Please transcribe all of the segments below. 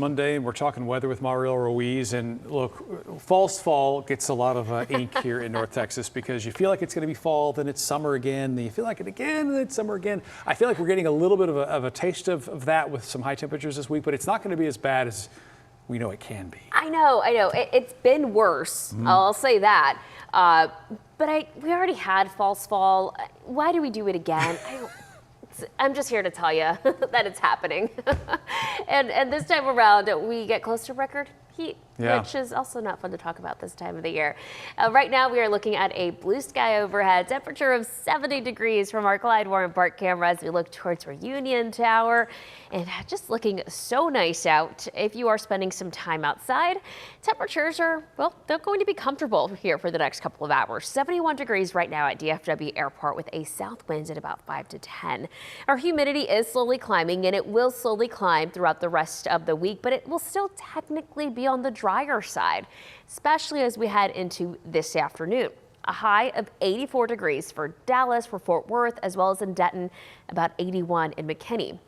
Monday, and we're talking weather with Mariel Ruiz. And look, false fall gets a lot of ink here in North Texas because you feel like it's going to be fall, then it's summer again, then you feel like it again, and then it's summer again. I feel like we're getting a little bit of a taste of that with some high temperatures this week, but it's not going to be as bad as we know it can be. I know. It's been worse. I'll say that. But we already had false fall. Why do we do it again? I'm just here to tell you that it's happening. and this time around, we get close to record heat, which is also not fun to talk about this time of the year. Right now, we are looking at a blue sky overhead, temperature of 70 degrees from our Clyde Warren Park camera as we look towards Reunion Tower. And just looking so nice out. If you are spending some time outside, temperatures are, well, they're going to be comfortable here for the next couple of hours. 71 degrees right now at DFW Airport with a south wind at about 5 to 10. Our humidity is slowly climbing, and it will slowly climb throughout the rest of the week, but it will still technically be on the drier side, especially as we head into this afternoon. A high of 84 degrees for Dallas, for Fort Worth, as well as in Denton, about 81 in McKinney.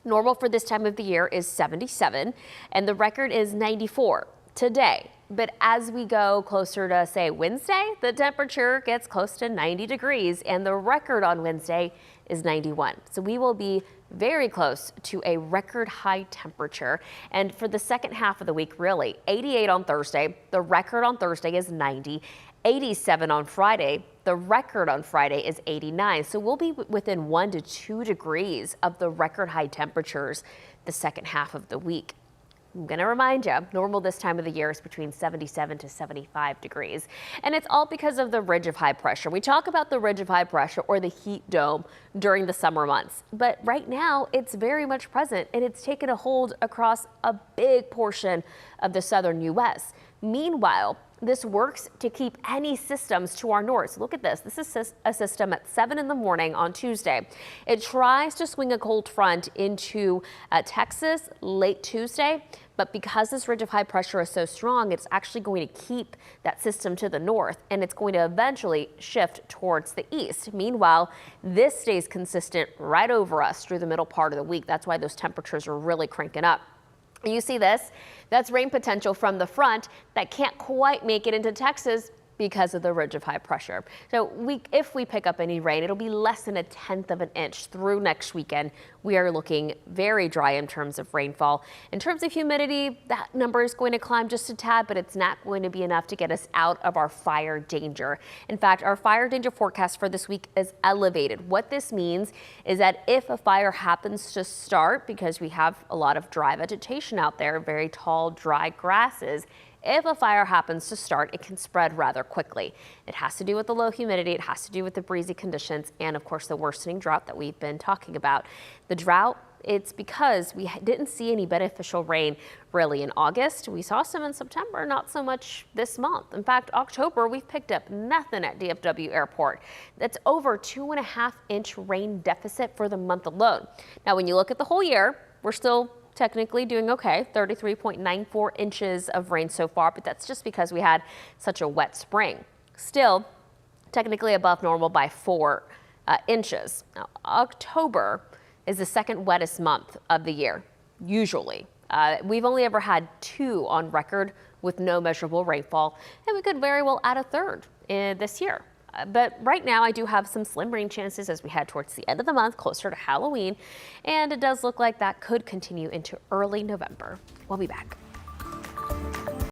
Normal for this time of the year is 77, and the record is 94 today. But as we go closer to, say, Wednesday, the temperature gets close to 90 degrees, and the record on Wednesday is 91. So we will be very close to a record high temperature. And for the second half of the week, really, 88 on Thursday. The record on Thursday is 90. 87 on Friday. The record on Friday is 89. So we'll be within 1 to 2 degrees of the record high temperatures the second half of the week. I'm going to remind you, normal this time of the year is between 77 to 75 degrees. And it's all because of the ridge of high pressure. We talk about the ridge of high pressure or the heat dome during the summer months. But right now, it's very much present, and it's taken a hold across a big portion of the southern U.S. Meanwhile, this works to keep any systems to our north. So look at this. This is a system at 7 in the morning on Tuesday. It tries to swing a cold front into Texas late Tuesday, but because this ridge of high pressure is so strong, it's actually going to keep that system to the north, and it's going to eventually shift towards the east. Meanwhile, this stays consistent right over us through the middle part of the week. That's why those temperatures are really cranking up. You see this? That's rain potential from the front that can't quite make it into Texas because of the ridge of high pressure. So if we pick up any rain, it'll be less than 1/10 of an inch through next weekend. We are looking very dry in terms of rainfall. In terms of humidity, that number is going to climb just a tad, but it's not going to be enough to get us out of our fire danger. In fact, our fire danger forecast for this week is elevated. What this means is that if a fire happens to start, because we have a lot of dry vegetation out there, very tall, dry grasses, if a fire happens to start, it can spread rather quickly. It has to do with the low humidity, it has to do with the breezy conditions, and of course the worsening drought that we've been talking about. The drought, it's because we didn't see any beneficial rain really in August. We saw some in September, not so much this month. In fact, October, we've picked up nothing at DFW Airport. That's over 2.5-inch rain deficit for the month alone. Now, when you look at the whole year, we're still technically doing okay, 33.94 inches of rain so far, but that's just because we had such a wet spring. Still, technically above normal by 4 inches. Now, October is the second wettest month of the year, usually. We've only ever had 2 on record with no measurable rainfall, and we could very well add a 3rd this year. But right now, I do have some slim rain chances as we head towards the end of the month, closer to Halloween, and it does look like that could continue into early November. We'll be back.